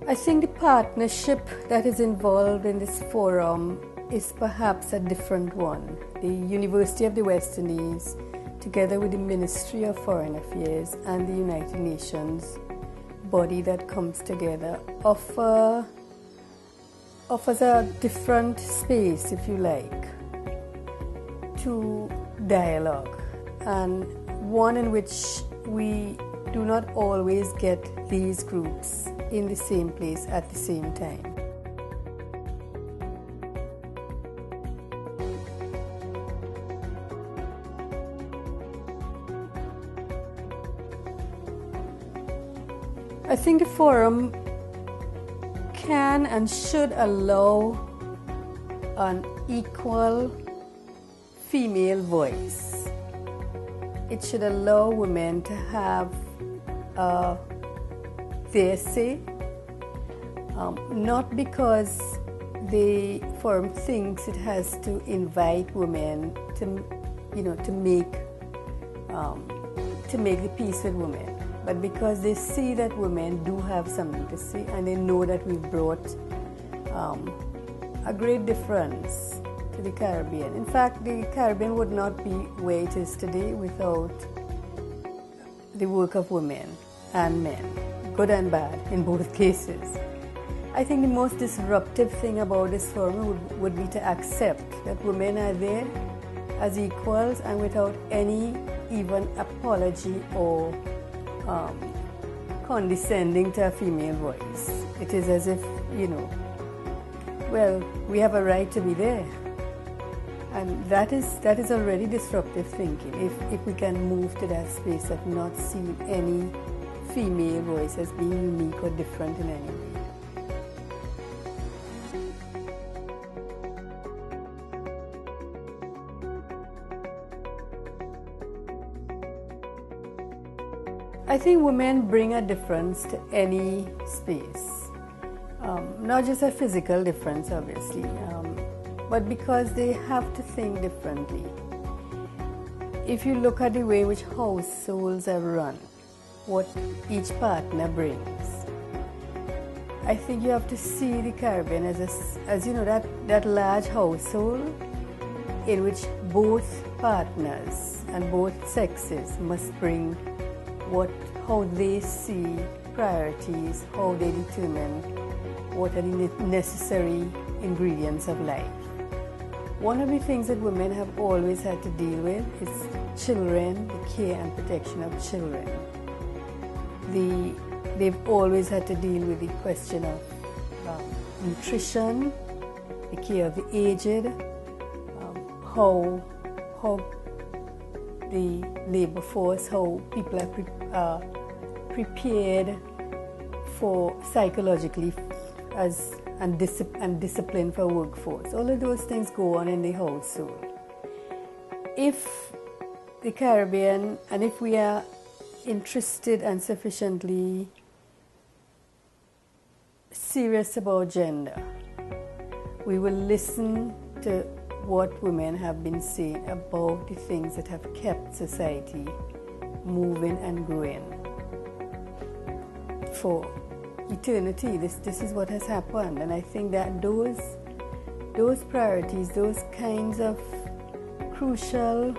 I think the partnership that is involved in this forum is perhaps a different one. The University of the West Indies, together with the Ministry of Foreign Affairs and the United Nations body that comes together, offers a different space, if you like, to dialogue, and one in which we do not always get these groups in the same place at the same time. I think the forum can and should allow an equal female voice. It should allow women to have their say, not because the forum thinks it has to invite women to make the peace with women, but because they see that women do have something to say, and they know that we've brought a great difference to the Caribbean. In fact, the Caribbean would not be where it is today without the work of women and men, good and bad in both cases. I think the most disruptive thing about this forum would be to accept that women are there as equals and without any even apology or condescending to a female voice. It is as if, we have a right to be there. And that is already disruptive thinking, if we can move to that space of not seeing any female voice as being unique or different in any way. I think women bring a difference to any space, not just a physical difference, obviously, but because they have to think differently. If you look at the way in which households are run, what each partner brings, I think you have to see the Caribbean as that large household in which both partners and both sexes must bring how they see priorities, how they determine what are the necessary ingredients of life. One of the things that women have always had to deal with is children, the care and protection of children. They've always had to deal with the question of nutrition, the care of the aged, how the labor force, how people are prepared for psychologically and disciplined for workforce. All of those things go on in the household. If the Caribbean, and if we are interested and sufficiently serious about gender, we will listen to what women have been saying about the things that have kept society moving and growing for eternity. This is what has happened, and I think that those priorities, those kinds of crucial,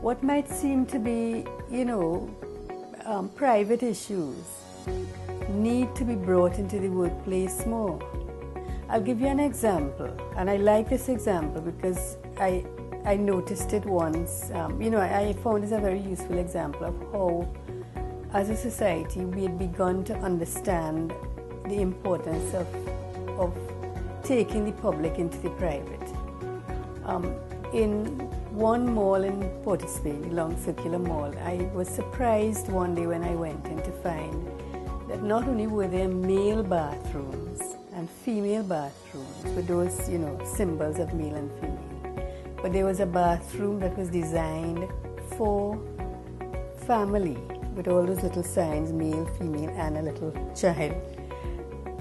what might seem to be, private issues, need to be brought into the workplace more. I'll give you an example, and I like this example because I noticed it once. I found this a very useful example of how, as a society, we had begun to understand the importance of taking the public into the private. In one mall in Port of Spain, the Long Circular Mall, I was surprised one day when I went in to find that not only were there male bathrooms and female bathrooms with those, symbols of male and female, but there was a bathroom that was designed for family with all those little signs, male, female, and a little child.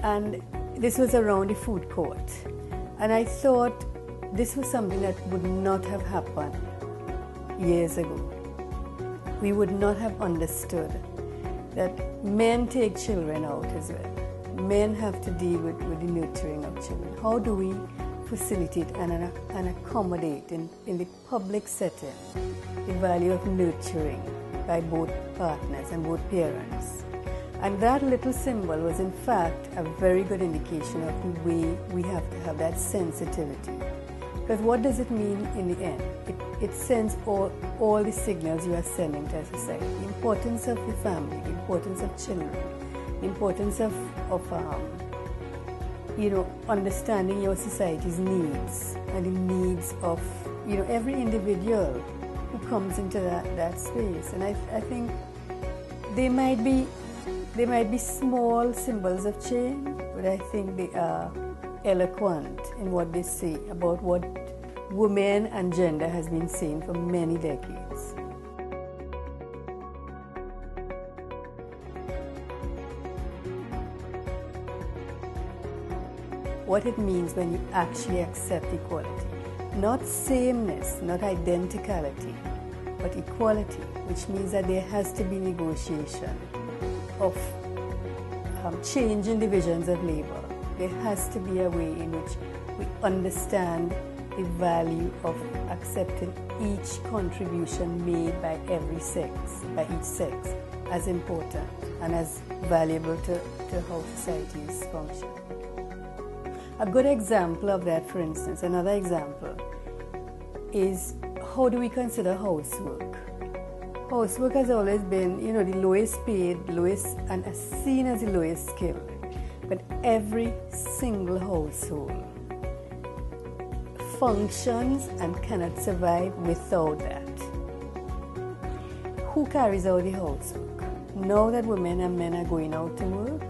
And this was around the food court. And I thought this was something that would not have happened years ago. We would not have understood that men take children out as well. men have to deal with the nurturing of children. How do we facilitate and accommodate in the public setting the value of nurturing by both partners and both parents? And that little symbol was in fact a very good indication of the way we have to have that sensitivity. Because what does it mean in the end? It sends all the signals you are sending to society. The importance of the family, the importance of children, the importance of understanding your society's needs and the needs of every individual who comes into that space. And I think they might be small symbols of change, but I think they are eloquent in what they say about what women and gender has been saying for many decades. What it means when you actually accept equality. Not sameness, not identicality, but equality, which means that there has to be negotiation of changing divisions of labor. There has to be a way in which we understand the value of accepting each contribution made by each sex, as important and as valuable to how societies function. A good example of that, for instance, another example, is how do we consider housework? Housework has always been, the lowest paid, and seen as the lowest skill. But every single household functions and cannot survive without that. Who carries out the housework? Now that women and men are going out to work,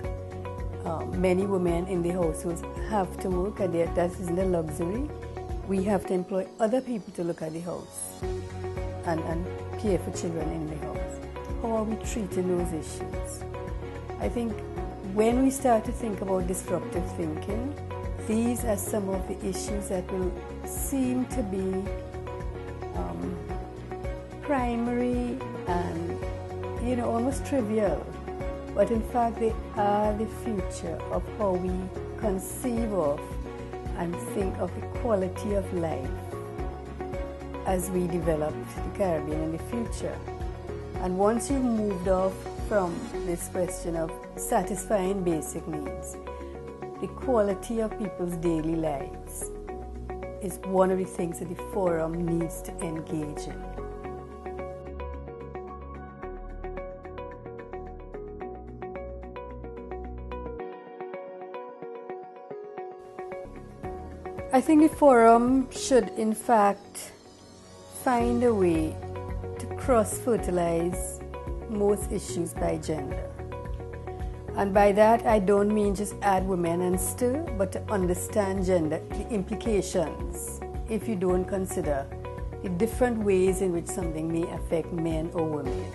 many women in the households have to work, and that isn't a luxury. We have to employ other people to look at the house and care for children in the house. How are we treating those issues? I think when we start to think about disruptive thinking, these are some of the issues that will seem to be primary and almost trivial, but in fact they are the future of how we conceive of and think of the quality of life as we develop the Caribbean in the future. And once you've moved off from this question of satisfying basic needs, the quality of people's daily lives is one of the things that the forum needs to engage in. I think the forum should in fact find a way to cross-fertilize most issues by gender. And by that I don't mean just add women and stir, but to understand gender, the implications, if you don't consider the different ways in which something may affect men or women.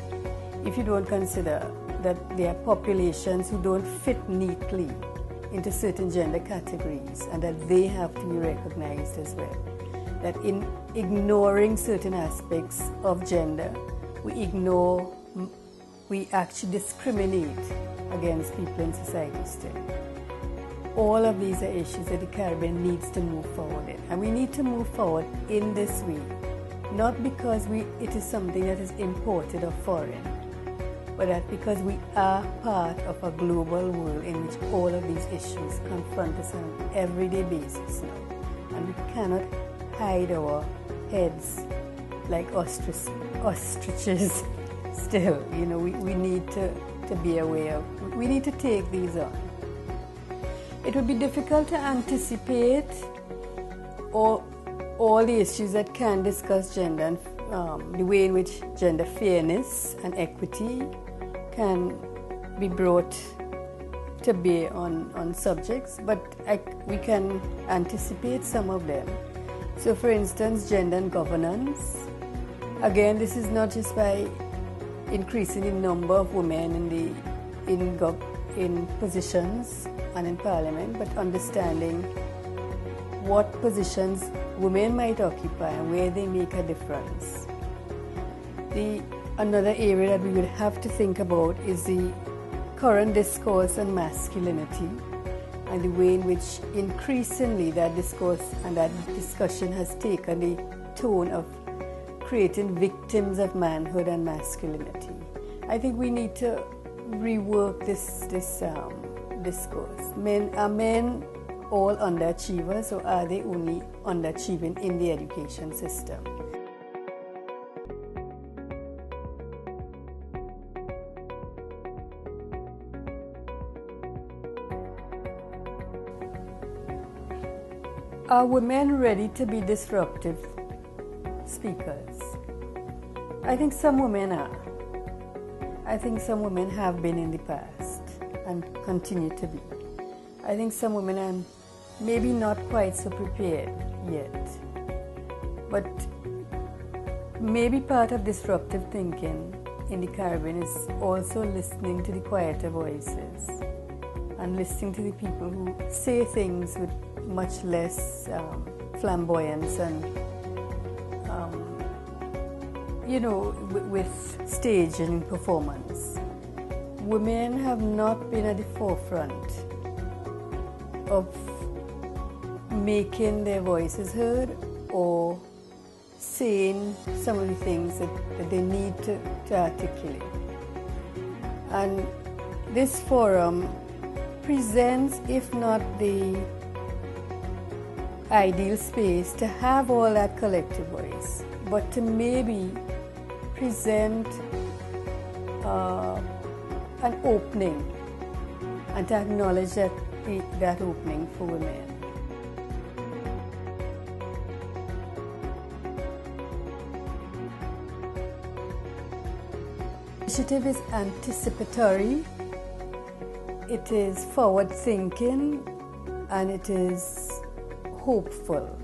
If you don't consider that there are populations who don't fit neatly into certain gender categories and that they have to be recognized as well. That in ignoring certain aspects of gender, we actually discriminate against people in society still. All of these are issues that the Caribbean needs to move forward in. And we need to move forward in this way, not because it is something that is imported or foreign, but that because we are part of a global world in which all of these issues confront us on an everyday basis now. And we cannot hide our heads like ostriches still. We need to be aware of, we need to take these on. It would be difficult to anticipate all the issues that can discuss gender and the way in which gender fairness and equity can be brought to bear on subjects, but we can anticipate some of them. So for instance, gender and governance. Again, this is not just by increasing the number of women in positions and in parliament, but understanding what positions women might occupy and where they make a difference. Another area that we would have to think about is the current discourse on masculinity and the way in which increasingly that discourse and that discussion has taken the tone of creating victims of manhood and masculinity. I think we need to rework this discourse. Are men all underachievers, or are they only underachieving in the education system? Are women ready to be disruptive speakers? I think some women are. I think some women have been in the past and continue to be. I think some women are maybe not quite so prepared yet. But maybe part of disruptive thinking in the Caribbean is also listening to the quieter voices and listening to the people who say things with much less flamboyance and, with stage and performance. Women have not been at the forefront of making their voices heard or saying some of the things that they need to articulate. And this forum presents, if not the ideal space to have all that collective voice, but to maybe present an opening and to acknowledge that opening for women. The initiative is anticipatory, it is forward thinking, and it is hopeful.